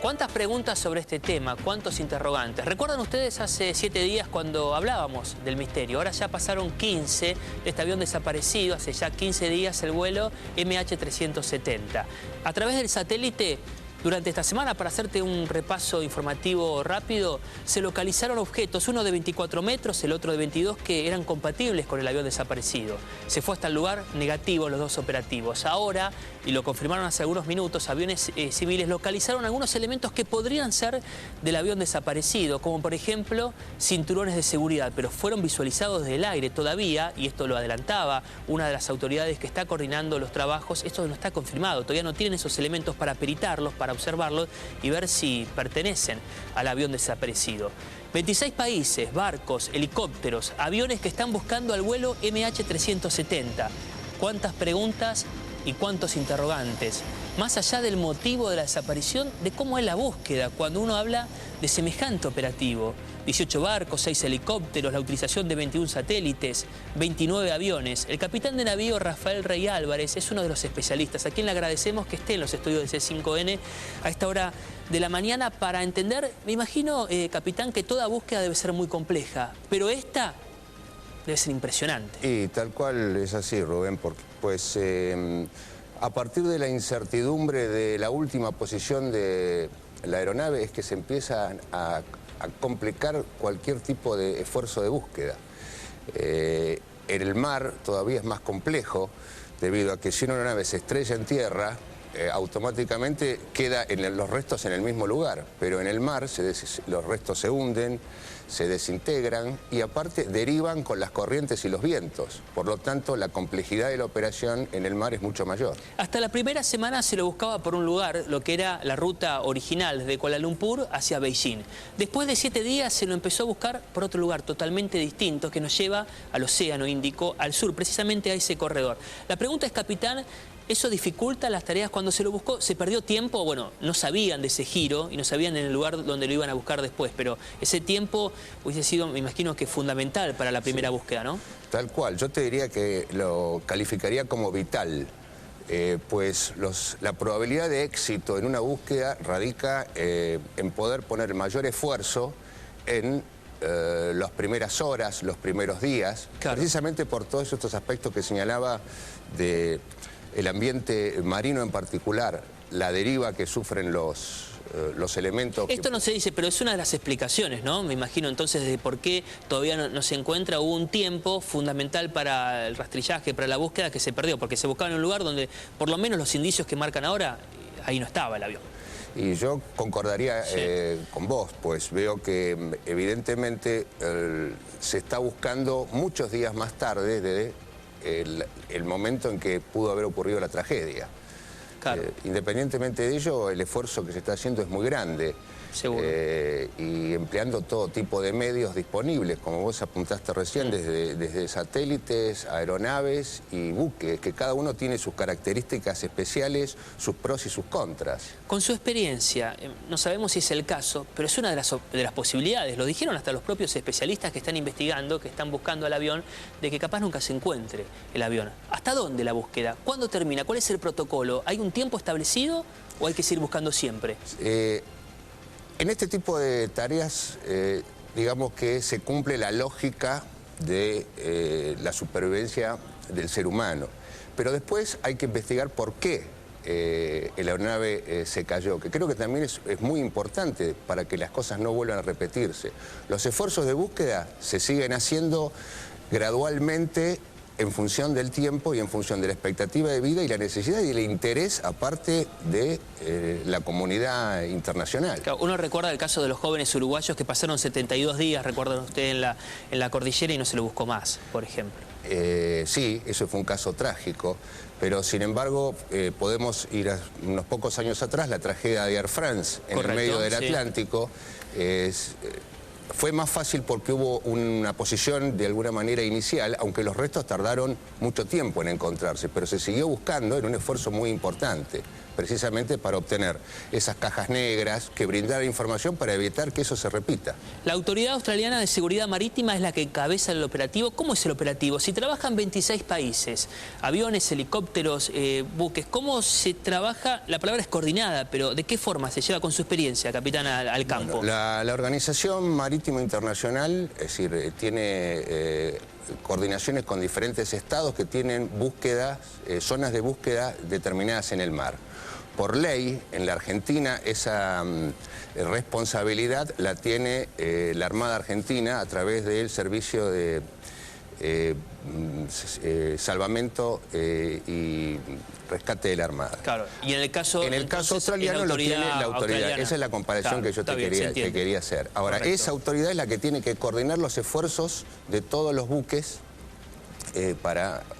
¿Cuántas preguntas sobre este tema? ¿Cuántos interrogantes? ¿Recuerdan ustedes hace 7 días cuando hablábamos del misterio? Ahora ya pasaron 15 de este avión desaparecido, hace ya 15 días el vuelo MH370. A través del satélite, durante esta semana, para hacerte un repaso informativo rápido, se localizaron objetos, uno de 24 metros, el otro de 22, que eran compatibles con el avión desaparecido. Se fue hasta el lugar negativo los dos operativos. Ahora, y lo confirmaron hace algunos minutos, aviones civiles localizaron algunos elementos que podrían ser del avión desaparecido, como por ejemplo cinturones de seguridad, pero fueron visualizados desde el aire todavía, y esto lo adelantaba una de las autoridades que está coordinando los trabajos. Esto no está confirmado, todavía no tienen esos elementos para peritarlos, para observarlos y ver si pertenecen al avión desaparecido. 26 países, barcos, helicópteros, aviones que están buscando al vuelo MH370. ¿Cuántas preguntas y cuántos interrogantes? Más allá del motivo de la desaparición, de cómo es la búsqueda cuando uno habla de semejante operativo. 18 barcos, 6 helicópteros, la utilización de 21 satélites, 29 aviones. El capitán de navío Rafael Rey Álvarez es uno de los especialistas, a quien le agradecemos que esté en los estudios de C5N a esta hora de la mañana para entender. Me imagino, capitán, que toda búsqueda debe ser muy compleja, pero esta debe ser impresionante. Y tal cual es así, Rubén, porque pues a partir de la incertidumbre de la última posición de la aeronave es que se empieza a complicar cualquier tipo de esfuerzo de búsqueda. En el mar todavía es más complejo, debido a que si una aeronave se estrella en tierra, automáticamente queda los restos en el mismo lugar, pero en el mar los restos se hunden, se desintegran y aparte derivan con las corrientes y los vientos. Por lo tanto, la complejidad de la operación en el mar es mucho mayor. Hasta la primera semana se lo buscaba por un lugar, lo que era la ruta original desde Kuala Lumpur hacia Beijing. Después de 7 días se lo empezó a buscar por otro lugar totalmente distinto que nos lleva al Océano Índico, al sur, precisamente a ese corredor. La pregunta es, capitán, ¿eso dificulta las tareas cuando se lo buscó? ¿Se perdió tiempo? Bueno, no sabían de ese giro y no sabían en el lugar donde lo iban a buscar después, pero ese tiempo hubiese sido, me imagino, que fundamental para la primera búsqueda, ¿no? Tal cual, yo te diría que lo calificaría como vital, pues la probabilidad de éxito en una búsqueda radica en poder poner el mayor esfuerzo en las primeras horas, los primeros días, claro, precisamente por todos estos aspectos que señalaba de el ambiente marino en particular, la deriva que sufren los elementos. Esto no se dice, pero es una de las explicaciones, ¿no? Me imagino entonces de por qué todavía no se encuentra. Hubo un tiempo fundamental para el rastrillaje, para la búsqueda, que se perdió, porque se buscaba en un lugar donde por lo menos los indicios que marcan ahora, ahí no estaba el avión. Y yo concordaría con vos, pues veo que evidentemente se está buscando muchos días más tarde de el momento en que pudo haber ocurrido la tragedia. Claro. Independientemente de ello, el esfuerzo que se está haciendo es muy grande. Seguro. Y empleando todo tipo de medios disponibles, como vos apuntaste recién, desde satélites, aeronaves y buques, que cada uno tiene sus características especiales, sus pros y sus contras. Con su experiencia, no sabemos si es el caso, pero es una de las posibilidades. Lo dijeron hasta los propios especialistas que están investigando, que están buscando al avión, de que capaz nunca se encuentre el avión. ¿Hasta dónde la búsqueda? ¿Cuándo termina? ¿Cuál es el protocolo? ¿Hay un tiempo establecido o hay que seguir buscando siempre? En este tipo de tareas, digamos que se cumple la lógica de la supervivencia del ser humano. Pero después hay que investigar por qué la aeronave se cayó, que creo que también es muy importante para que las cosas no vuelvan a repetirse. Los esfuerzos de búsqueda se siguen haciendo gradualmente en función del tiempo y en función de la expectativa de vida y la necesidad y el interés aparte de la comunidad internacional. Claro, uno recuerda el caso de los jóvenes uruguayos que pasaron 72 días, recuerdan ustedes, en la cordillera y no se lo buscó más, por ejemplo. Sí, eso fue un caso trágico, pero sin embargo podemos ir a unos pocos años atrás, la tragedia de Air France en el medio del Atlántico. Fue más fácil porque hubo una posición de alguna manera inicial, aunque los restos tardaron mucho tiempo en encontrarse, pero se siguió buscando en un esfuerzo muy importante. precisamente para obtener esas cajas negras, que brindara información para evitar que eso se repita. La Autoridad Australiana de Seguridad Marítima es la que encabeza el operativo. ¿Cómo es el operativo? Si trabajan 26 países, aviones, helicópteros, buques, ¿cómo se trabaja? La palabra es coordinada, pero ¿de qué forma se lleva con su experiencia, capitán, al campo? Bueno, la Organización Marítima Internacional, es decir, tiene coordinaciones con diferentes estados que tienen búsquedas, zonas de búsqueda determinadas en el mar. Por ley, en la Argentina, esa responsabilidad la tiene la Armada Argentina a través del Servicio de Salvamento y Rescate de la Armada. Claro, y en el caso australiano lo tiene la autoridad. Esa es la comparación que yo te quería hacer. Ahora, correcto, esa autoridad es la que tiene que coordinar los esfuerzos de todos los buques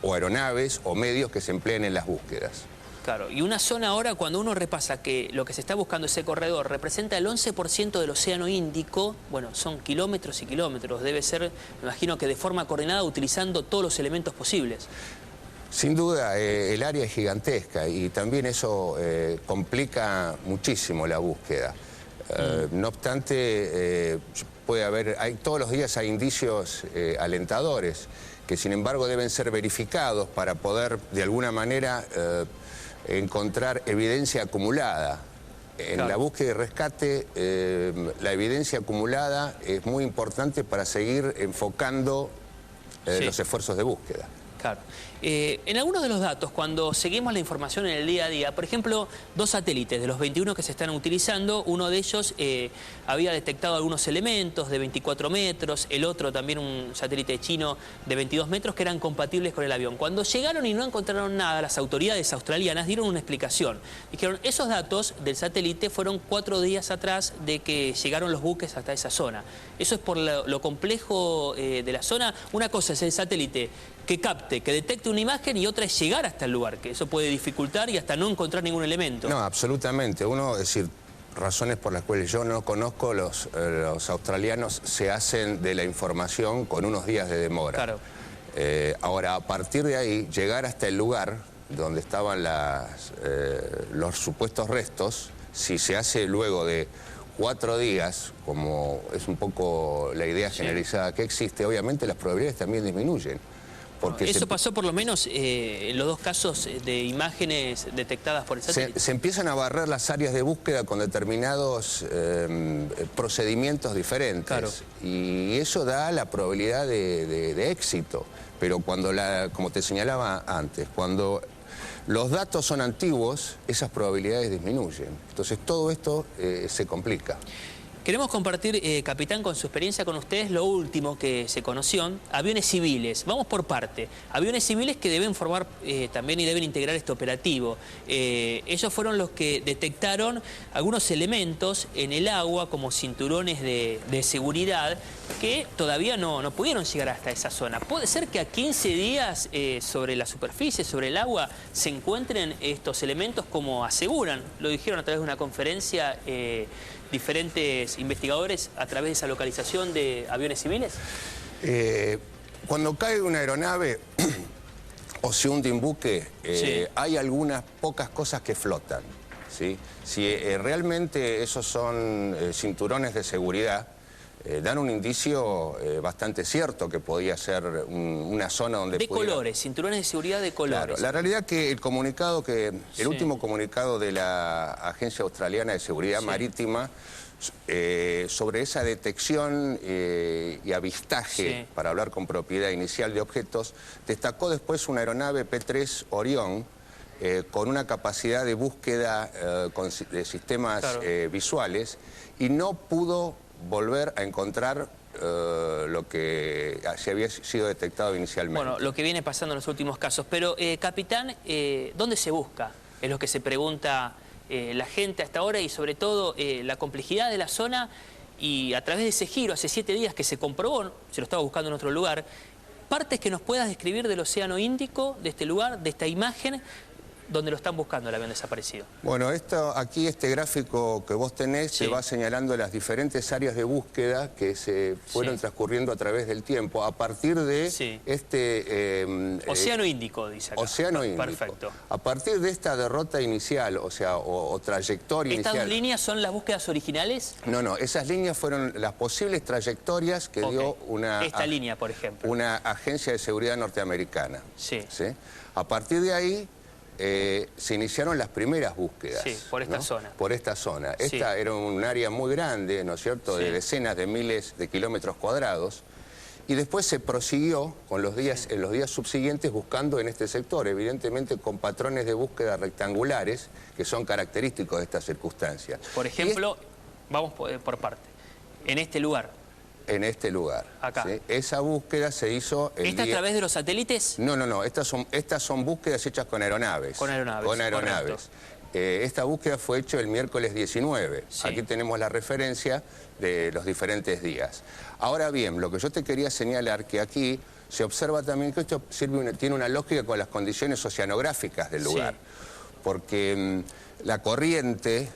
o aeronaves o medios que se empleen en las búsquedas. Claro, y una zona ahora, cuando uno repasa que lo que se está buscando, ese corredor, representa el 11% del Océano Índico, bueno, son kilómetros y kilómetros, debe ser, me imagino que de forma coordinada, utilizando todos los elementos posibles. Sin duda, el área es gigantesca y también eso complica muchísimo la búsqueda. No obstante, todos los días hay indicios alentadores que sin embargo deben ser verificados para poder de alguna manera encontrar evidencia acumulada. En la búsqueda y rescate, la evidencia acumulada es muy importante para seguir enfocando los esfuerzos de búsqueda. Claro. En algunos de los datos, cuando seguimos la información en el día a día, por ejemplo, 2 satélites de los 21 que se están utilizando, uno de ellos había detectado algunos elementos de 24 metros, el otro también un satélite chino de 22 metros que eran compatibles con el avión. Cuando llegaron y no encontraron nada, las autoridades australianas dieron una explicación. Dijeron, esos datos del satélite fueron 4 días atrás de que llegaron los buques hasta esa zona. Eso es por lo complejo de la zona. Una cosa es el satélite que capte, que detecte una imagen, y otra es llegar hasta el lugar, que eso puede dificultar y hasta no encontrar ningún elemento. No, absolutamente. Es decir, razones por las cuales yo no conozco, los australianos se hacen de la información con unos días de demora. Claro. Ahora, a partir de ahí, llegar hasta el lugar donde estaban los supuestos restos, si se hace luego de 4 días, como es un poco la idea generalizada que existe, obviamente las probabilidades también disminuyen. Eso pasó por lo menos en los 2 casos de imágenes detectadas por el satélite. Se empiezan a barrer las áreas de búsqueda con determinados procedimientos diferentes. Claro. Y eso da la probabilidad de éxito. Pero cuando, como te señalaba antes, cuando los datos son antiguos, esas probabilidades disminuyen. Entonces todo esto se complica. Queremos compartir, capitán, con su experiencia con ustedes lo último que se conoció, aviones civiles. Vamos por parte. Aviones civiles que deben formar también y deben integrar este operativo. Ellos fueron los que detectaron algunos elementos en el agua como cinturones de seguridad que todavía no pudieron llegar hasta esa zona. ¿Puede ser que a 15 días sobre la superficie, sobre el agua, se encuentren estos elementos como aseguran? Lo dijeron a través de una conferencia diferentes investigadores a través de esa localización de aviones civiles. Cuando cae una aeronave o se hunde un buque, hay algunas pocas cosas que flotan, ¿sí? Si realmente esos son cinturones de seguridad, dan un indicio bastante cierto que podía ser una zona donde de colores, cinturones de seguridad de colores. Claro, la realidad es que el último comunicado de la Agencia Australiana de Seguridad Marítima sobre esa detección y avistaje, para hablar con propiedad inicial de objetos, destacó después una aeronave P-3 Orión con una capacidad de búsqueda de sistemas visuales, y no pudo volver a encontrar lo que se había sido detectado inicialmente. Bueno, lo que viene pasando en los últimos casos. Pero, capitán, ¿dónde se busca? Es lo que se pregunta la gente hasta ahora, y sobre todo la complejidad de la zona, y a través de ese giro, hace 7 días que se comprobó, se lo estaba buscando en otro lugar, partes que nos puedas describir del Océano Índico, de este lugar, de esta imagen, donde lo están buscando el avión desaparecido. Bueno, aquí este gráfico que vos tenés Sí. se va señalando las diferentes áreas de búsqueda que se fueron transcurriendo a través del tiempo a partir de Océano Índico, dice acá. Océano Índico. Perfecto. A partir de esta derrota inicial, o sea, o trayectoria inicial. ¿Estas dos líneas son las búsquedas originales? No, esas líneas fueron las posibles trayectorias que dio esta línea, por ejemplo. Una agencia de seguridad norteamericana. Sí. A partir de ahí se iniciaron las primeras búsquedas. Sí, por esta zona. Por esta zona. Sí. Esta era un área muy grande, ¿no es cierto?, de decenas de miles de kilómetros cuadrados. Y después se prosiguió en los días subsiguientes buscando en este sector, evidentemente con patrones de búsqueda rectangulares que son característicos de estas circunstancias. Por ejemplo, vamos por parte, en este lugar. En este lugar. Acá. ¿Sí? Esa búsqueda se hizo... ¿Esta a través de los satélites? No. Estas son búsquedas hechas con aeronaves. Con aeronaves. Esta búsqueda fue hecha el miércoles 19. Sí. Aquí tenemos la referencia de los diferentes días. Ahora bien, lo que yo te quería señalar que aquí se observa también que esto tiene una lógica con las condiciones oceanográficas del lugar. Porque la corriente,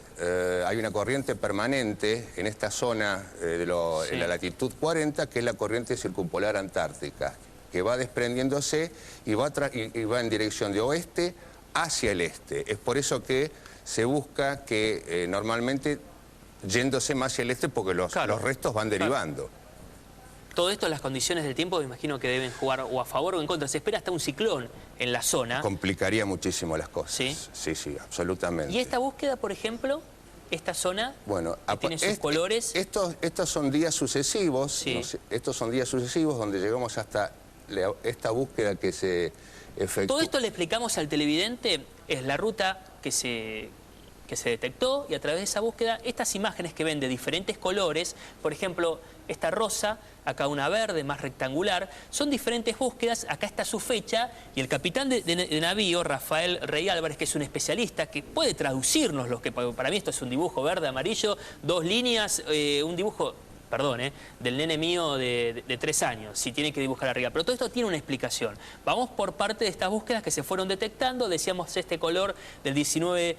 hay una corriente permanente en esta zona en la latitud 40, que es la corriente circumpolar antártica, que va desprendiéndose y va en dirección de oeste hacia el este. Es por eso que se busca que normalmente yéndose más hacia el este, porque los restos van derivando. Todo esto, las condiciones del tiempo, me imagino que deben jugar o a favor o en contra. Se espera hasta un ciclón en la zona. Complicaría muchísimo las cosas. ¿Sí? Sí, absolutamente. ¿Y esta búsqueda, por ejemplo, esta zona, que tiene sus colores? Estos son días sucesivos, Sí. Estos son días sucesivos donde llegamos hasta esta búsqueda que se efectuó. Todo esto le explicamos al televidente, es la ruta que se detectó, y a través de esa búsqueda, estas imágenes que ven de diferentes colores, por ejemplo, esta rosa, acá una verde más rectangular, son diferentes búsquedas. Acá está su fecha, y el capitán de navío, Rafael Rey Álvarez, que es un especialista, que puede traducirnos lo que para mí esto es un dibujo verde, amarillo, dos líneas, un dibujo... Perdón, del nene mío de 3 años, si tiene que dibujar arriba. Pero todo esto tiene una explicación. Vamos por parte de estas búsquedas que se fueron detectando. Decíamos este color del 19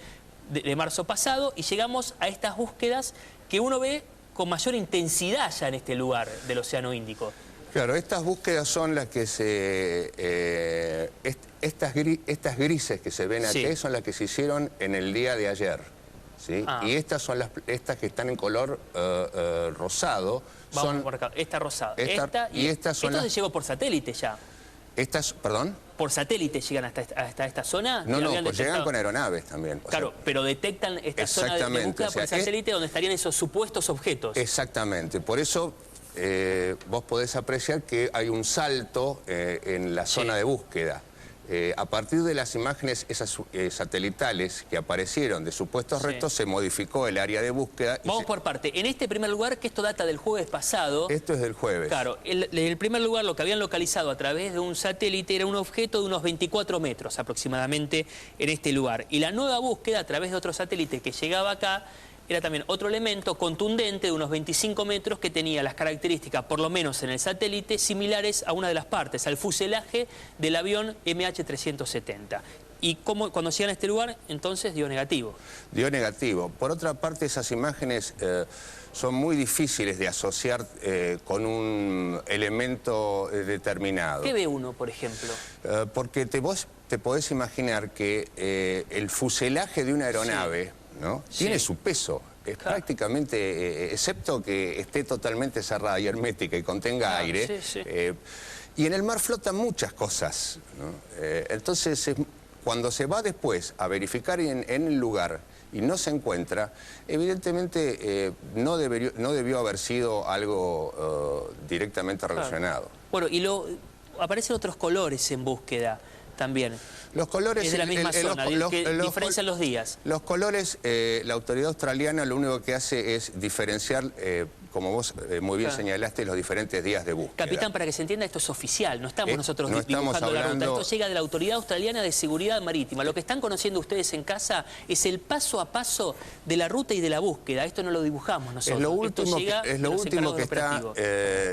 de marzo pasado, y llegamos a estas búsquedas que uno ve con mayor intensidad ya en este lugar del Océano Índico. Claro, estas búsquedas son las que estas grises que se ven aquí son las que se hicieron en el día de ayer. ¿Sí? Y estas son estas que están en color rosado. Vamos por acá, esta rosada. Estas son esto se llegó por satélite ya. ¿Perdón? ¿Por satélite llegan hasta esta zona? No, pues llegan con aeronaves también. Claro, pero detectan esta zona de búsqueda por satélite donde estarían esos supuestos objetos. Exactamente, por eso vos podés apreciar que hay un salto en la zona de búsqueda. A partir de las imágenes esas satelitales que aparecieron de supuestos restos, se modificó el área de búsqueda. Vamos por parte. En este primer lugar, que esto data del jueves pasado... Esto es del jueves. Claro, en el primer lugar lo que habían localizado a través de un satélite era un objeto de unos 24 metros aproximadamente en este lugar. Y la nueva búsqueda a través de otro satélite que llegaba acá era también otro elemento contundente de unos 25 metros que tenía las características, por lo menos en el satélite, similares a una de las partes, al fuselaje del avión MH370. Y cuando llegan a este lugar, entonces dio negativo. Dio negativo. Por otra parte, esas imágenes son muy difíciles de asociar con un elemento determinado. ¿Qué ve uno, por ejemplo? Porque vos te podés imaginar que el fuselaje de una aeronave... ¿no? Tiene su peso, es prácticamente, excepto que esté totalmente cerrada y hermética y contenga aire, y en el mar flotan muchas cosas, ¿no? Entonces, cuando se va después a verificar en el lugar y no se encuentra, evidentemente no debió haber sido algo directamente relacionado. Bueno, y aparecen otros colores en búsqueda también. Los colores... Es de la misma zona, que diferencian los días. Los colores, la autoridad australiana lo único que hace es diferenciar, como vos muy bien señalaste, los diferentes días de búsqueda. Capitán, para que se entienda, esto es oficial, no estamos nosotros dibujando la ruta. Esto llega de la Autoridad Australiana de Seguridad Marítima. Lo que están conociendo ustedes en casa es el paso a paso de la ruta y de la búsqueda. Esto no lo dibujamos nosotros. Es lo último que está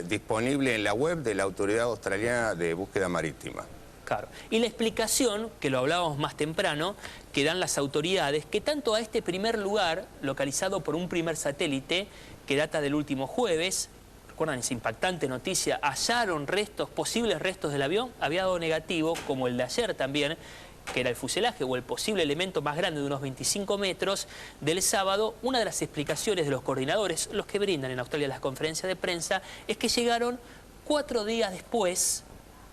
disponible en la web de la Autoridad Australiana de Búsqueda Marítima. Claro. Y la explicación, que lo hablábamos más temprano, que dan las autoridades, que tanto a este primer lugar, localizado por un primer satélite, que data del último jueves, recuerdan esa impactante noticia, hallaron restos, posibles restos del avión, había dado negativo, como el de ayer también, que era el fuselaje o el posible elemento más grande de unos 25 metros del sábado. Una de las explicaciones de los coordinadores, los que brindan en Australia las conferencias de prensa, es que llegaron 4 días después,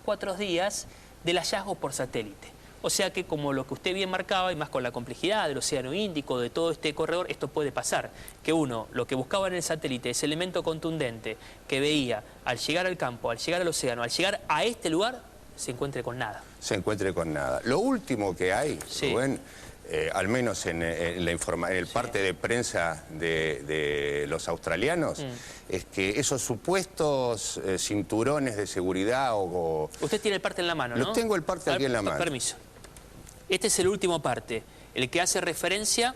4 días del hallazgo por satélite. O sea que, como lo que usted bien marcaba, y más con la complejidad del Océano Índico, de todo este corredor, esto puede pasar. Que uno, lo que buscaba en el satélite, ese elemento contundente que veía al llegar al campo, al llegar al océano, al llegar a este lugar, se encuentre con nada. Se encuentre con nada. Lo último que hay, sí. Rubén, al menos en el parte de prensa de los australianos, es que esos supuestos cinturones de seguridad o... Usted tiene el parte en la mano, ¿no? Tengo el parte aquí en la mano. Permiso. Este es el último parte, el que hace referencia,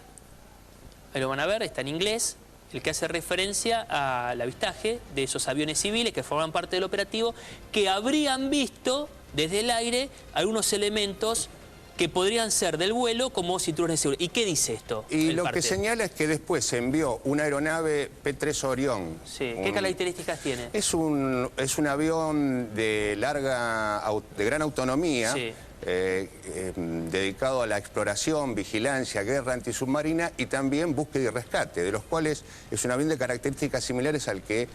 ahí lo van a ver, está en inglés, el que hace referencia al avistaje de esos aviones civiles que forman parte del operativo, que habrían visto desde el aire algunos elementos que podrían ser del vuelo como cinturones de seguridad. ¿Y qué dice esto? Y lo que señala es que después se envió una aeronave P-3 Orión. Sí. ¿Qué características tiene? Es un avión de gran autonomía, sí. Dedicado a la exploración, vigilancia, guerra antisubmarina y también búsqueda y rescate, de los cuales es un avión de características similares al que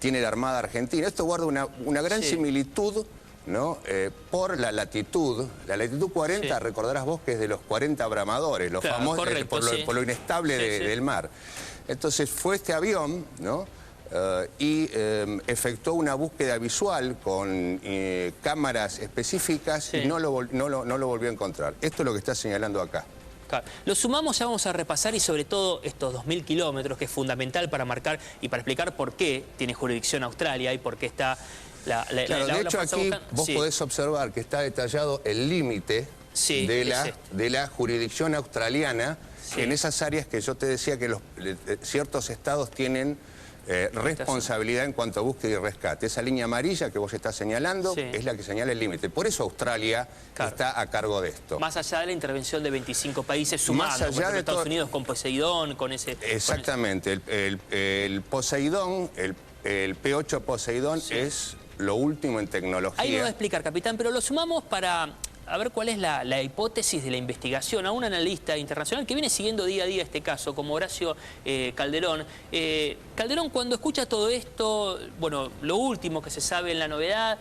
tiene la Armada Argentina. Esto guarda una gran similitud, ¿no? Por la latitud. La latitud 40, recordarás vos que es de los 40 bramadores, los famosos, por lo inestable del mar. Entonces fue este avión, ¿no? Y efectuó una búsqueda visual con cámaras específicas y no lo volvió a encontrar. Esto es lo que está señalando acá. Claro. Lo sumamos, ya vamos a repasar, y sobre todo estos 2000 kilómetros, que es fundamental para marcar y para explicar por qué tiene jurisdicción Australia y por qué está... Claro, de hecho aquí vos podés observar que está detallado el límite de la jurisdicción australiana en esas áreas que yo te decía que ciertos estados tienen responsabilidad en cuanto a búsqueda y rescate. Esa línea amarilla que vos estás señalando es la que señala el límite. Por eso Australia está a cargo de esto. Más allá de la intervención de 25 países sumados, más allá de Estados Unidos con Poseidón, con ese... Exactamente. El Poseidón, el P-8 Poseidón es lo último en tecnología. Ahí lo va a explicar, capitán, pero lo sumamos para a ver cuál es la hipótesis de la investigación a un analista internacional que viene siguiendo día a día este caso, como Horacio Calderón. Calderón, cuando escucha todo esto, bueno, lo último que se sabe en la novedad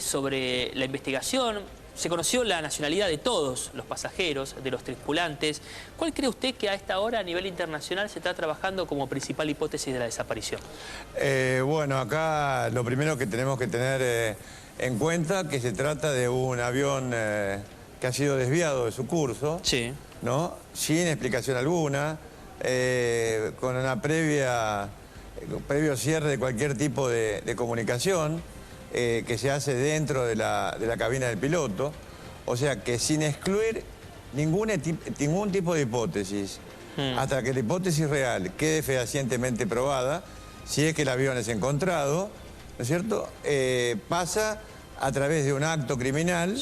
sobre la investigación, se conoció la nacionalidad de todos los pasajeros, de los tripulantes. ¿Cuál cree usted que a esta hora a nivel internacional se está trabajando como principal hipótesis de la desaparición? Bueno, acá lo primero que tenemos que tener en cuenta que se trata de un avión que ha sido desviado de su curso, ¿no? Sin explicación alguna, con una previo cierre de cualquier tipo de comunicación, que se hace dentro de la cabina del piloto, o sea que sin excluir ningún tipo de hipótesis, hasta que la hipótesis real quede fehacientemente probada, si es que el avión es encontrado, ¿no es cierto?, pasa a través de un acto criminal,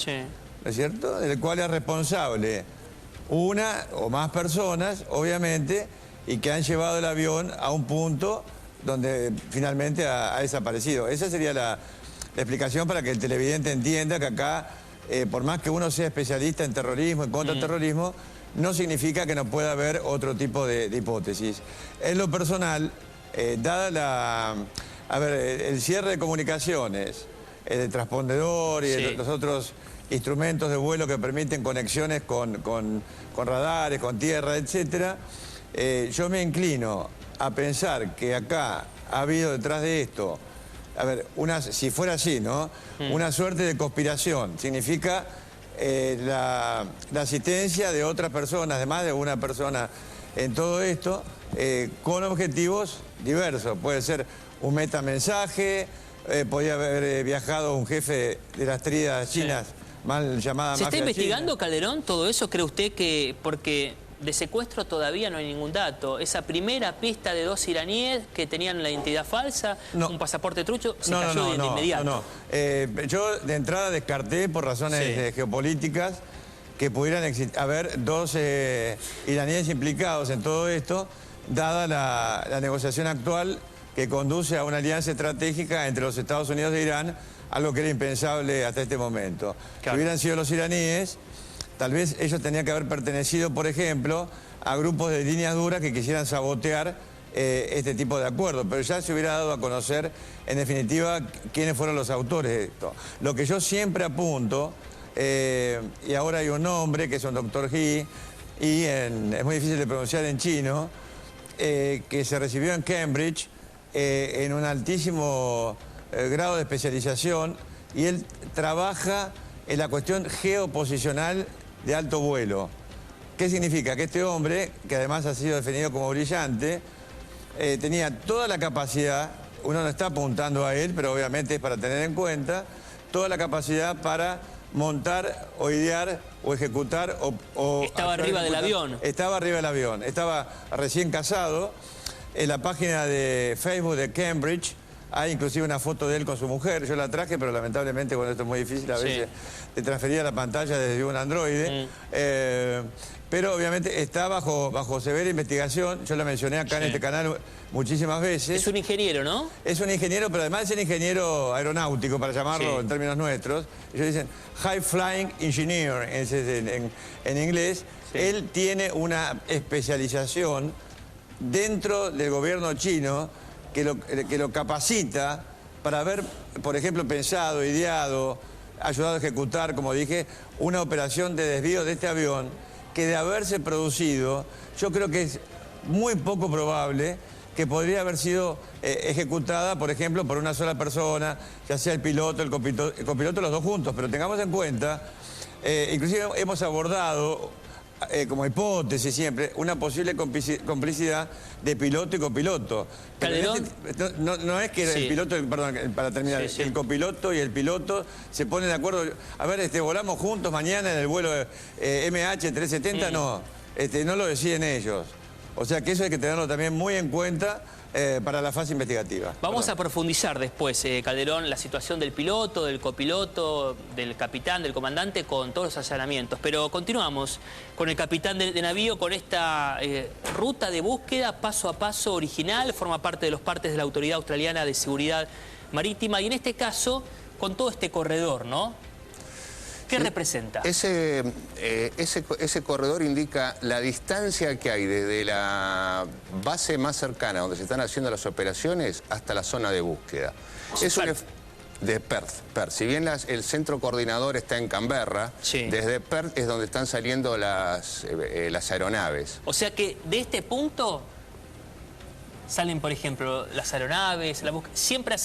¿no es cierto?, del cual es responsable una o más personas, obviamente, y que han llevado el avión a un punto donde finalmente ha desaparecido. Esa sería la explicación para que el televidente entienda que acá, por más que uno sea especialista en terrorismo, en contraterrorismo, no significa que no pueda haber otro tipo de hipótesis. En lo personal, dada el cierre de comunicaciones, el transpondedor y los otros instrumentos de vuelo que permiten conexiones con radares, con tierra, etc., yo me inclino a pensar que acá ha habido detrás de esto, si fuera así, ¿no? Una suerte de conspiración. Significa la asistencia de otras personas, además de una persona en todo esto, con objetivos diversos. Puede ser un metamensaje, podría haber viajado un jefe de las tríadas chinas, mal llamada mafia china. ¿Se está investigando, Calderón, todo eso? ¿Cree usted que...? Porque de secuestro todavía no hay ningún dato. Esa primera pista de 2 iraníes que tenían la identidad falsa, un pasaporte trucho, se cayó de inmediato. Yo de entrada descarté por razones geopolíticas que pudieran haber 2 iraníes implicados en todo esto, dada la negociación actual que conduce a una alianza estratégica entre los Estados Unidos e Irán, algo que era impensable hasta este momento. Si hubieran sido los iraníes, tal vez ellos tenían que haber pertenecido, por ejemplo, a grupos de líneas duras que quisieran sabotear este tipo de acuerdos, pero ya se hubiera dado a conocer, en definitiva, quiénes fueron los autores de esto. Lo que yo siempre apunto, y ahora hay un nombre, que es un doctor He, y es muy difícil de pronunciar en chino, que se recibió en Cambridge en un altísimo grado de especialización, y él trabaja en la cuestión geoposicional de alto vuelo. ¿Qué significa? Que este hombre, que además ha sido definido como brillante, tenía toda la capacidad, uno no está apuntando a él, pero obviamente es para tener en cuenta, toda la capacidad para montar o idear o ejecutar o estaba arriba del avión. Estaba arriba del avión, estaba recién casado. En la página de Facebook de Cambridge hay inclusive una foto de él con su mujer. Yo la traje, pero lamentablemente, bueno, esto es muy difícil a veces de transferir a la pantalla desde un Android. Pero obviamente está bajo severa investigación. Yo la mencioné acá en este canal muchísimas veces. Es un ingeniero, ¿no? Es un ingeniero, pero además es un ingeniero aeronáutico, para llamarlo en términos nuestros. Ellos dicen High Flying Engineer en inglés. Él tiene una especialización dentro del gobierno chino que lo capacita para haber, por ejemplo, pensado, ideado, ayudado a ejecutar, como dije, una operación de desvío de este avión que, de haberse producido, yo creo que es muy poco probable que podría haber sido ejecutada, por ejemplo, por una sola persona, ya sea el piloto, el copiloto, los dos juntos. Pero tengamos en cuenta, inclusive hemos abordado como hipótesis siempre, una posible complicidad de piloto y copiloto. ¿Calderón? No es que el piloto, perdón, para terminar, el copiloto y el piloto se ponen de acuerdo. A ver, volamos juntos mañana en el vuelo MH370, no lo deciden ellos. O sea que eso hay que tenerlo también muy en cuenta para la fase investigativa. Vamos a profundizar después, Calderón, la situación del piloto, del copiloto, del capitán, del comandante, con todos los allanamientos. Pero continuamos con el capitán de navío, con esta ruta de búsqueda paso a paso original, forma parte de los partes de la Autoridad Australiana de Seguridad Marítima, y en este caso, con todo este corredor, ¿no? ¿Qué representa? Ese corredor indica la distancia que hay desde la base más cercana donde se están haciendo las operaciones hasta la zona de búsqueda. De Perth. Si bien el centro coordinador está en Canberra, desde Perth es donde están saliendo las aeronaves. O sea que de este punto salen, por ejemplo, las aeronaves, la búsqueda, siempre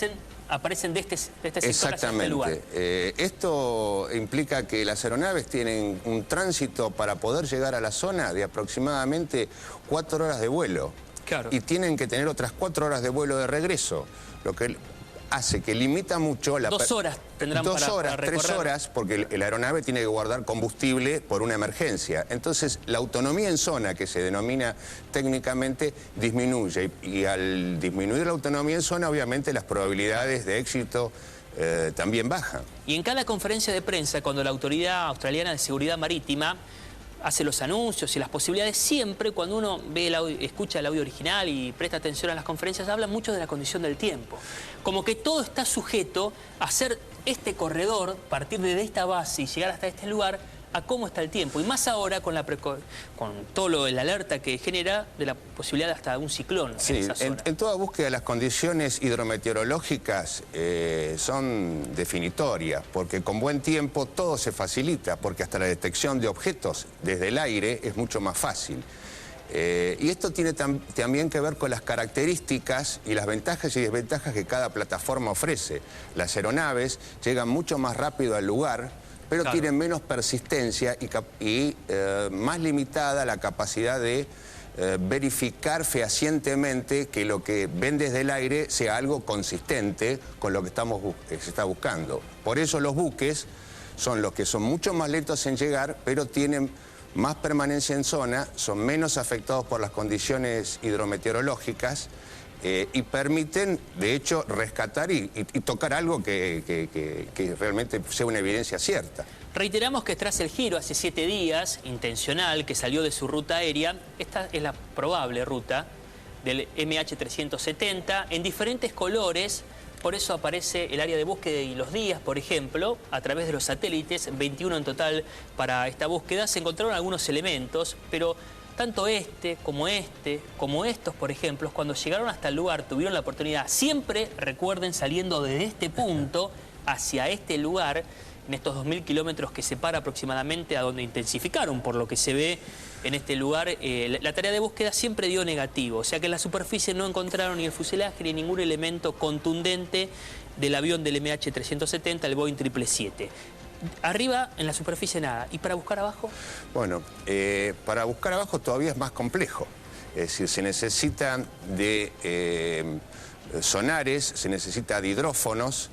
aparecen de este sector. Exactamente. Hacia este lugar. Esto implica que las aeronaves tienen un tránsito para poder llegar a la zona de aproximadamente 4 horas de vuelo. Claro. Y tienen que tener otras 4 horas de vuelo de regreso, lo que hace que limita mucho la... 2 horas tendrán para recorrer. 3 horas, porque la aeronave tiene que guardar combustible por una emergencia. Entonces, la autonomía en zona, que se denomina técnicamente, disminuye. Y al disminuir la autonomía en zona, obviamente las probabilidades de éxito también bajan. Y en cada conferencia de prensa, cuando la Autoridad Australiana de Seguridad Marítima hace los anuncios y las posibilidades, siempre cuando uno ve escucha el audio original y presta atención a las conferencias, habla mucho de la condición del tiempo. Como que todo está sujeto a hacer este corredor, partir de esta base y llegar hasta este lugar, a cómo está el tiempo. Y más ahora con todo el alerta que genera de la posibilidad de hasta un ciclón en esa zona. En toda búsqueda las condiciones hidrometeorológicas son definitorias, porque con buen tiempo todo se facilita, porque hasta la detección de objetos desde el aire es mucho más fácil. Y esto tiene también que ver con las características y las ventajas y desventajas que cada plataforma ofrece. Las aeronaves llegan mucho más rápido al lugar, pero tienen menos persistencia y más limitada la capacidad de verificar fehacientemente que lo que ven desde el aire sea algo consistente con lo que se está buscando. Por eso los buques son los que son mucho más lentos en llegar, pero tienen más permanencia en zona, son menos afectados por las condiciones hidrometeorológicas y permiten, de hecho, rescatar y tocar algo que realmente sea una evidencia cierta. Reiteramos que tras el giro hace 7 días, intencional, que salió de su ruta aérea, esta es la probable ruta del MH370 en diferentes colores. Por eso aparece el área de búsqueda y los días, por ejemplo, a través de los satélites, 21 en total para esta búsqueda. Se encontraron algunos elementos, pero tanto como estos, por ejemplo, cuando llegaron hasta el lugar, tuvieron la oportunidad, siempre, recuerden, saliendo desde este punto hacia este lugar, en estos 2000 kilómetros que separa aproximadamente a donde intensificaron, por lo que se ve en este lugar, la tarea de búsqueda siempre dio negativo. O sea que en la superficie no encontraron ni el fuselaje ni ningún elemento contundente del avión del MH370, el Boeing 777. Arriba, en la superficie, nada. ¿Y para buscar abajo? Bueno, para buscar abajo todavía es más complejo. Es decir, se necesitan de sonares, se necesita de hidrófonos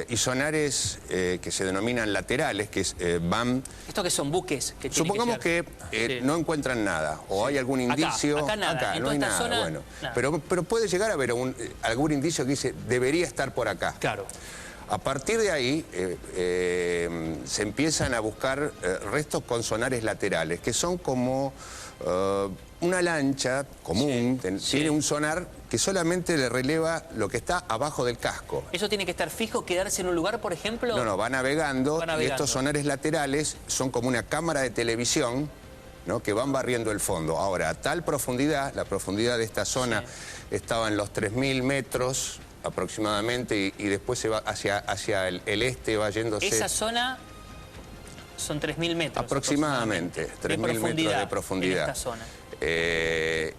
y sonares que se denominan laterales, que van... ¿Estos que son buques? Que supongamos que no encuentran nada, o hay algún indicio... Acá nada, acá no hay nada, zona, bueno. Nada. Pero puede llegar a haber algún indicio que dice, debería estar por acá. Claro. A partir de ahí se empiezan a buscar restos con sonares laterales, que son como una lancha común, tiene un sonar que solamente le releva lo que está abajo del casco. ¿Eso tiene que estar fijo, quedarse en un lugar, por ejemplo? No, va navegando, y estos sonares laterales son como una cámara de televisión, ¿no?, que van barriendo el fondo. Ahora, a tal profundidad, la profundidad de esta zona estaba en los 3000 metros aproximadamente y después se va hacia el este, va yéndose... Esa zona son 3000 metros. Aproximadamente 3000 metros de profundidad. En esta zona.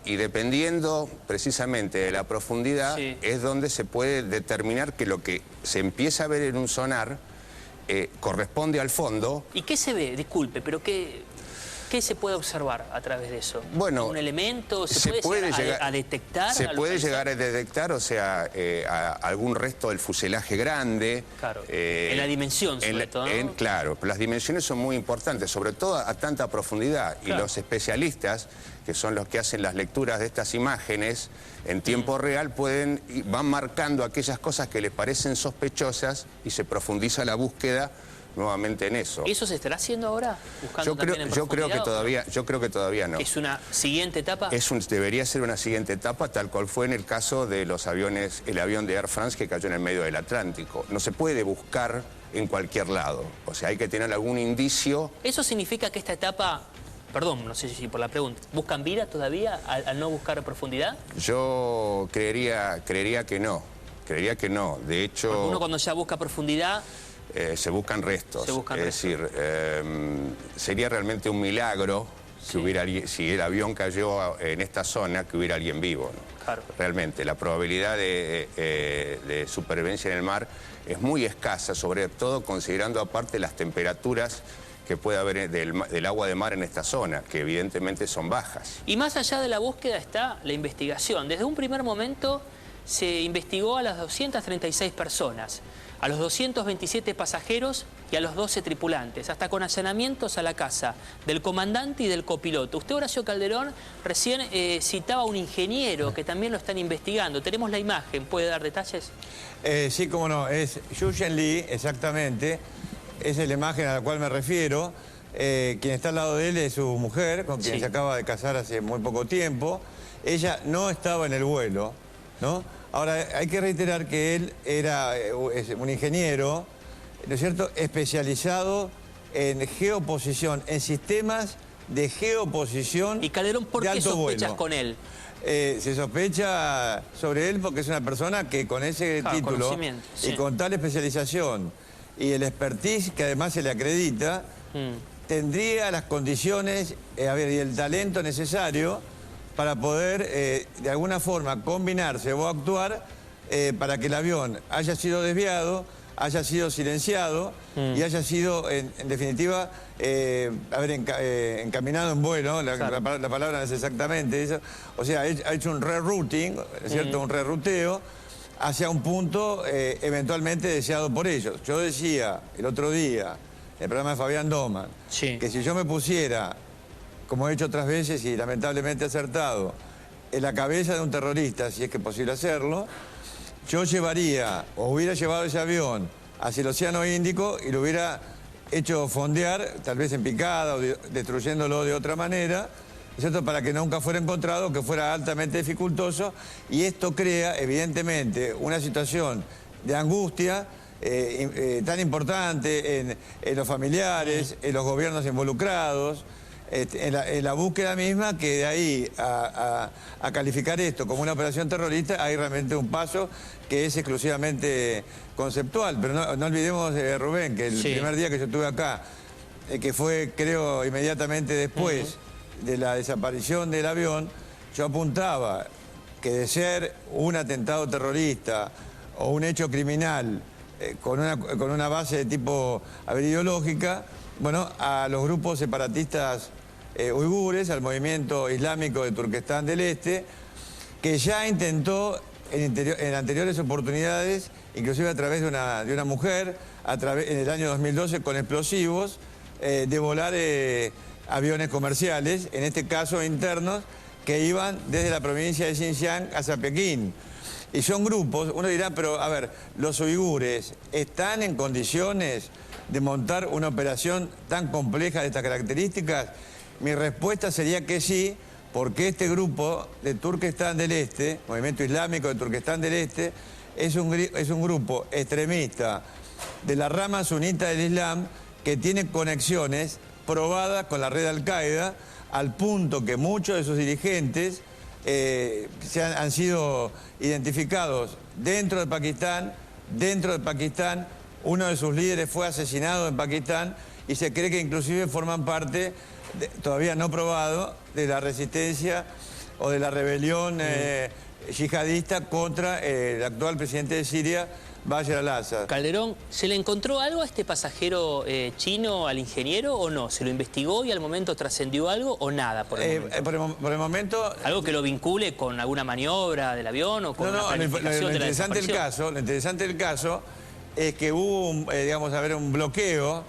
Y dependiendo precisamente de la profundidad, es donde se puede determinar que lo que se empieza a ver en un sonar corresponde al fondo. ¿Y qué se ve? Disculpe, pero ¿qué se puede observar a través de eso? Bueno, ¿un elemento? ¿Se puede llegar a detectar? Se puede llegar a detectar, o sea, algún resto del fuselaje grande. Claro, en la dimensión sobre todo, ¿no? Claro, las dimensiones son muy importantes, sobre todo a tanta profundidad. Claro. Y los especialistas, que son los que hacen las lecturas de estas imágenes en tiempo real, van marcando aquellas cosas que les parecen sospechosas y se profundiza la búsqueda nuevamente en eso. ¿Eso se estará haciendo ahora? Yo creo que todavía no. ¿Es una siguiente etapa? Debería ser una siguiente etapa, tal cual fue en el caso de los aviones, el avión de Air France que cayó en el medio del Atlántico. No se puede buscar en cualquier lado. O sea, hay que tener algún indicio. ¿Eso significa que esta etapa... Perdón, no sé si por la pregunta, ¿buscan vida todavía al no buscar profundidad? Yo creería que no. Creería que no. De hecho... Porque uno cuando ya busca profundidad... se buscan restos. Es decir, sería realmente un milagro si el avión cayó en esta zona, que hubiera alguien vivo, ¿no? Claro. Realmente, la probabilidad de supervivencia en el mar es muy escasa, sobre todo considerando aparte las temperaturas que puede haber del agua de mar en esta zona, que evidentemente son bajas. Y más allá de la búsqueda está la investigación. Desde un primer momento se investigó a las 236 personas, a los 227 pasajeros y a los 12 tripulantes, hasta con allanamientos a la casa del comandante y del copiloto. Usted, Horacio Calderón, recién citaba a un ingeniero que también lo están investigando. Tenemos la imagen, ¿puede dar detalles? Sí, cómo no, es Yushen Lee, exactamente. Esa es la imagen a la cual me refiero. Quien está al lado de él es su mujer, con quien se acaba de casar hace muy poco tiempo. Ella no estaba en el vuelo, ¿no? Ahora, hay que reiterar que él era un ingeniero, ¿no es cierto?, especializado en geoposición, en sistemas de geoposición. Y Calderón, ¿por qué sospechas con él? Se sospecha sobre él porque es una persona que con ese título y con tal especialización y el expertise que además se le acredita, tendría las condiciones y el talento necesario para poder, de alguna forma, combinarse o actuar para que el avión haya sido desviado, haya sido silenciado y haya sido, en definitiva, encaminado en vuelo. La palabra no es exactamente eso. O sea, ha hecho un rerouting, ¿cierto? Un reruteo hacia un punto eventualmente deseado por ellos. Yo decía el otro día el programa de Fabián Doman, que si yo me pusiera, como he hecho otras veces y lamentablemente acertado, en la cabeza de un terrorista, si es que es posible hacerlo, yo llevaría, o hubiera llevado ese avión hacia el Océano Índico y lo hubiera hecho fondear, tal vez en picada o destruyéndolo de otra manera, ¿cierto? Para que nunca fuera encontrado, que fuera altamente dificultoso, y esto crea, evidentemente, una situación de angustia tan importante en los familiares, en los gobiernos involucrados, en la búsqueda misma, que de ahí a calificar esto como una operación terrorista hay realmente un paso que es exclusivamente conceptual. Pero no olvidemos, Rubén, que el primer día que yo estuve acá, que fue, creo, inmediatamente después de la desaparición del avión, yo apuntaba que de ser un atentado terrorista o un hecho criminal con una base de tipo ideológica, bueno, a los grupos separatistas uigures, al movimiento islámico de Turquestán del Este, que ya intentó en anteriores oportunidades, inclusive a través de una mujer, en el año 2012 con explosivos, de volar aviones comerciales, en este caso internos, que iban desde la provincia de Xinjiang hacia Pekín. Y son grupos, uno dirá, pero a ver, los uigures están en condiciones de montar una operación tan compleja de estas características. Mi respuesta sería que sí, porque este grupo de Turquestán del Este, Movimiento Islámico de Turquestán del Este, es un grupo extremista de la rama sunita del Islam que tiene conexiones probadas con la red Al-Qaeda, al punto que muchos de sus dirigentes han sido identificados dentro de Pakistán. Uno de sus líderes fue asesinado en Pakistán y se cree que inclusive forman parte, todavía no probado, de la resistencia o de la rebelión yihadista contra el actual presidente de Siria, Bashar al-Assad. Calderón, ¿se le encontró algo a este pasajero chino, al ingeniero, o no? ¿Se lo investigó y al momento trascendió algo o nada por el momento? Por el momento... ¿Algo que lo vincule con alguna maniobra del avión o con una planificación de la desaparición? Lo interesante del caso es que hubo, un bloqueo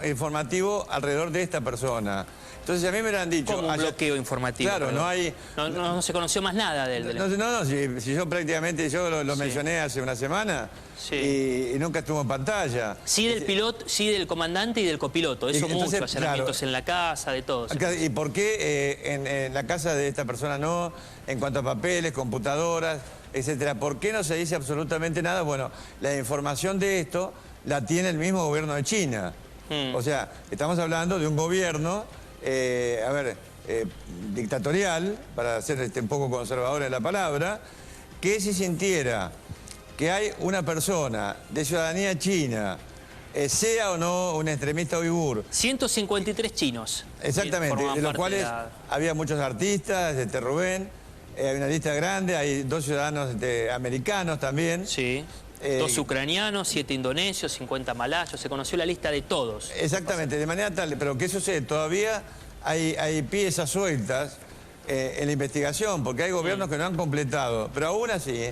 informativo alrededor de esta persona. Entonces a mí me lo han dicho... ¿Cómo un bloqueo informativo? Claro, no hay... No se conoció más nada del... No, si yo prácticamente lo mencioné hace una semana y nunca estuvo en pantalla. Sí del piloto, sí del comandante y del copiloto, eso mucho, allanamientos en la casa, de todo. ¿Y por qué en la casa de esta persona no? En cuanto a papeles, computadoras, etcétera. ¿Por qué no se dice absolutamente nada? Bueno, la información de esto la tiene el mismo gobierno de China. O sea, estamos hablando de un gobierno... dictatorial, para ser un poco conservador en la palabra, que si sintiera que hay una persona de ciudadanía china, sea o no un extremista uigur... 153 chinos. Exactamente, de los cuales había muchos artistas, Rubén, hay una lista grande, hay 2 ciudadanos americanos también. Sí. 2 ucranianos, 7 indonesios, 50 malayos, se conoció la lista de todos. Exactamente, de manera tal, pero ¿qué sucede? Todavía hay piezas sueltas en la investigación, porque hay gobiernos que no han completado, pero aún así,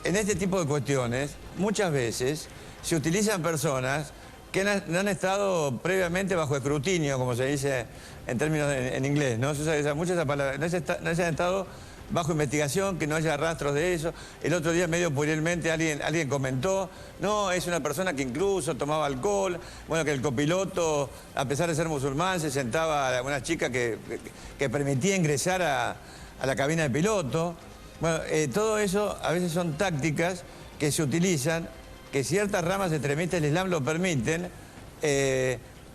en este tipo de cuestiones, muchas veces se utilizan personas que no han estado previamente bajo escrutinio, como se dice en términos en inglés, ¿no? Se usa mucho esa palabra, no se han estado bajo investigación, que no haya rastros de eso. El otro día, medio puerilmente, alguien comentó, no, es una persona que incluso tomaba alcohol, bueno, que el copiloto, a pesar de ser musulmán, se sentaba a una chica que permitía ingresar a la cabina de piloto. Bueno, todo eso a veces son tácticas que se utilizan, que ciertas ramas extremistas del Islam lo permiten,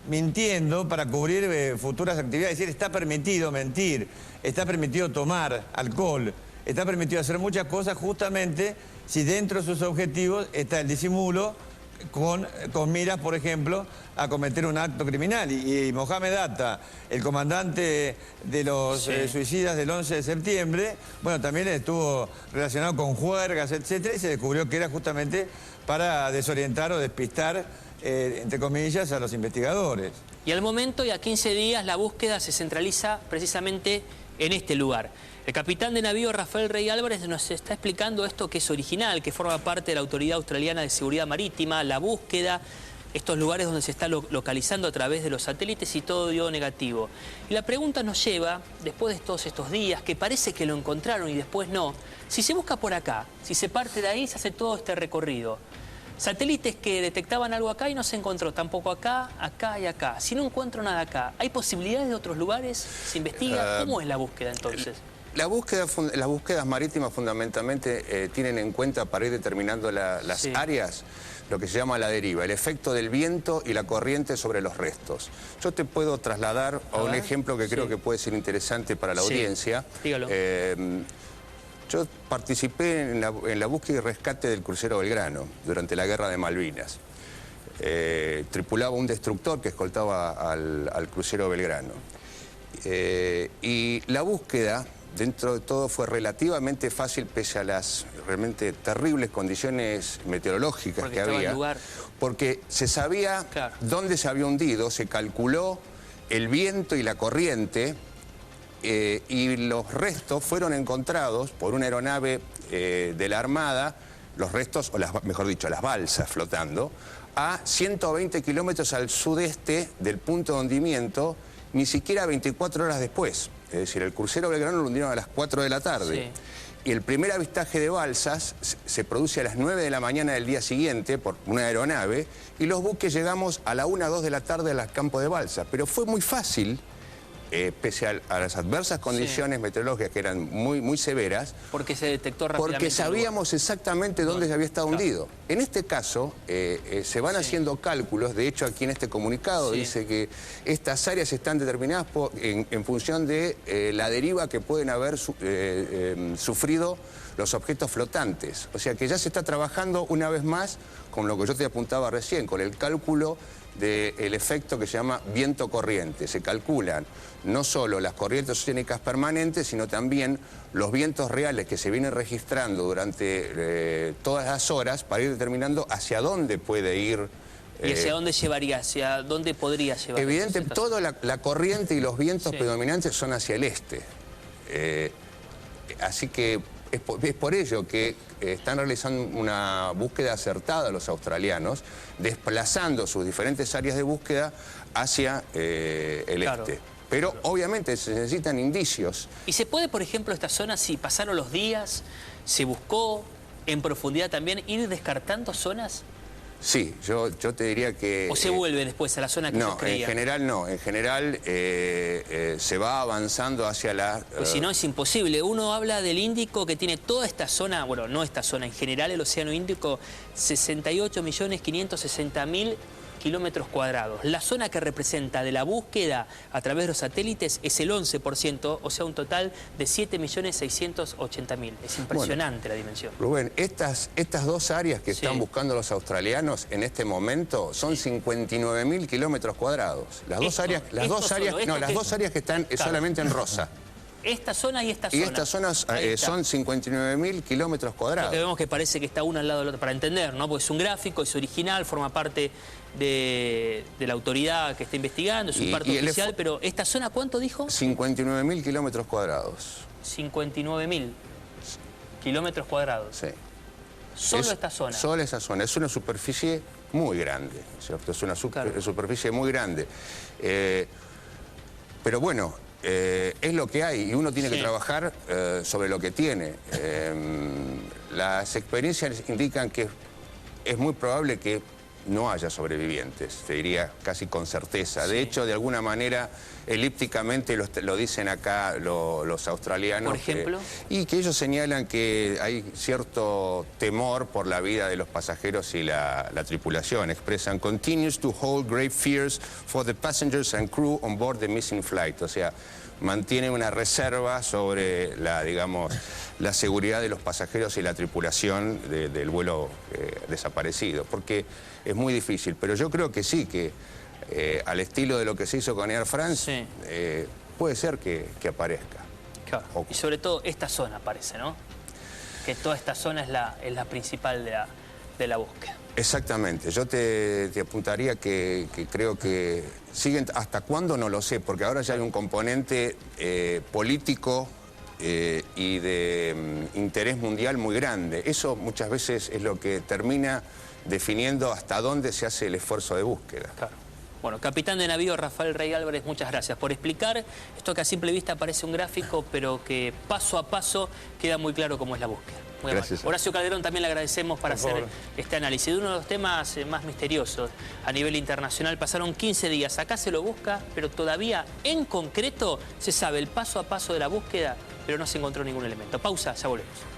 mintiendo para cubrir futuras actividades. Es decir, está permitido mentir, está permitido tomar alcohol, está permitido hacer muchas cosas justamente si dentro de sus objetivos está el disimulo con miras, por ejemplo, a cometer un acto criminal. Y Mohamed Atta, el comandante de los suicidas del 11 de septiembre, bueno, también estuvo relacionado con juergas, etcétera, y se descubrió que era justamente para desorientar o despistar, entre comillas, a los investigadores. Y al momento y a 15 días la búsqueda se centraliza precisamente en este lugar. El capitán de navío Rafael Rey Álvarez nos está explicando esto que es original, que forma parte de la Autoridad Australiana de Seguridad Marítima, la búsqueda estos lugares donde se está localizando a través de los satélites y todo dio negativo. Y la pregunta nos lleva, después de todos estos días, que parece que lo encontraron y después no, si se busca por acá, si se parte de ahí, se hace todo este recorrido. Satélites que detectaban algo acá y no se encontró, tampoco acá, acá y acá. Si no encuentro nada acá, ¿hay posibilidades de otros lugares? ¿Se investiga? ¿Cómo es la búsqueda entonces? Las búsquedas marítimas fundamentalmente tienen en cuenta, para ir determinando las áreas, lo que se llama la deriva, el efecto del viento y la corriente sobre los restos. Yo te puedo trasladar a un ejemplo que creo que puede ser interesante para la audiencia. Dígalo. Yo participé en la búsqueda y rescate del crucero Belgrano durante la Guerra de Malvinas. Tripulaba un destructor que escoltaba al crucero Belgrano. Y la búsqueda, dentro de todo, fue relativamente fácil pese a las realmente terribles condiciones meteorológicas que había. Porque se sabía dónde se había hundido, se calculó el viento y la corriente. Y los restos fueron encontrados por una aeronave de la Armada, los restos, o mejor dicho, las balsas flotando, a 120 kilómetros al sudeste del punto de hundimiento, ni siquiera 24 horas después. Es decir, el crucero Belgrano lo hundieron a las 4 de la tarde. Y el primer avistaje de balsas se produce a las 9 de la mañana del día siguiente por una aeronave, y los buques llegamos a la 1 o 2 de la tarde al campo de balsas. Pero fue muy fácil, pese a las adversas condiciones meteorológicas que eran muy severas. Porque se detectó rápidamente. Porque sabíamos exactamente dónde se había estado hundido. En este caso, se van haciendo cálculos. De hecho, aquí en este comunicado dice que estas áreas están determinadas en función de la deriva que pueden haber sufrido los objetos flotantes. O sea que ya se está trabajando una vez más con lo que yo te apuntaba recién, con el cálculo del efecto que se llama viento corriente. Se calculan no solo las corrientes oceánicas permanentes, sino también los vientos reales que se vienen registrando durante todas las horas para ir determinando hacia dónde puede ir. ¿Y hacia dónde llevaría? ¿Hacia dónde podría llevar? Evidentemente, toda la corriente y los vientos predominantes son hacia el este. Así que es por ello que están realizando una búsqueda acertada los australianos, desplazando sus diferentes áreas de búsqueda hacia el este. Pero obviamente se necesitan indicios. ¿Y se puede, por ejemplo, esta zona, si pasaron los días, se buscó en profundidad también, ir descartando zonas? Sí, yo te diría que... ¿O se vuelve después a la zona que no, en general no. En general se va avanzando hacia la... Pues si no, es imposible. Uno habla del Índico, que tiene toda esta zona, bueno, no esta zona, en general el Océano Índico, 68.560.000 kilómetros cuadrados. La zona que representa de la búsqueda a través de los satélites es el 11%, o sea, un total de 7.680.000. Es impresionante la dimensión. Rubén, estas dos áreas que están buscando los australianos en este momento son 59.000 kilómetros cuadrados. Las dos áreas que están solamente en rosa. Esta zona y esta zona. Y estas zonas son 59.000 kilómetros cuadrados. Porque vemos que parece que está una al lado de la otra, para entender, ¿no? Porque es un gráfico, es original, forma parte de la autoridad que está investigando, es un parte oficial, pero ¿esta zona cuánto dijo? 59.000 kilómetros cuadrados. 59.000 kilómetros cuadrados. Sí. Solo esta zona. Solo esa zona. Es una superficie muy grande, ¿cierto? Es una superficie muy grande. Pero bueno, es lo que hay y uno tiene que trabajar sobre lo que tiene. Las experiencias indican que es muy probable que no haya sobrevivientes, te diría casi con certeza. De hecho, de alguna manera, elípticamente lo dicen acá los australianos. ¿Por ejemplo? Y que ellos señalan que hay cierto temor por la vida de los pasajeros y la tripulación. Expresan, continues to hold grave fears for the passengers and crew on board the missing flight. O sea, mantiene una reserva sobre la seguridad de los pasajeros y la tripulación del vuelo desaparecido, porque es muy difícil. Pero yo creo que sí, que al estilo de lo que se hizo con Air France, puede ser que aparezca. Claro. Y sobre todo esta zona parece, ¿no? Que toda esta zona es la principal de la búsqueda. Exactamente, yo te apuntaría que creo que siguen, hasta cuándo no lo sé, porque ahora ya hay un componente político y de interés mundial muy grande. Eso muchas veces es lo que termina definiendo hasta dónde se hace el esfuerzo de búsqueda. Claro. Bueno, capitán de navío Rafael Rey Álvarez, muchas gracias por explicar esto que a simple vista parece un gráfico, pero que paso a paso queda muy claro cómo es la búsqueda. Muy gracias. Horacio Calderón también le agradecemos para hacer este análisis de uno de los temas más misteriosos a nivel internacional. Pasaron 15 días, acá se lo busca, pero todavía en concreto se sabe el paso a paso de la búsqueda, pero no se encontró ningún elemento. Pausa, ya volvemos.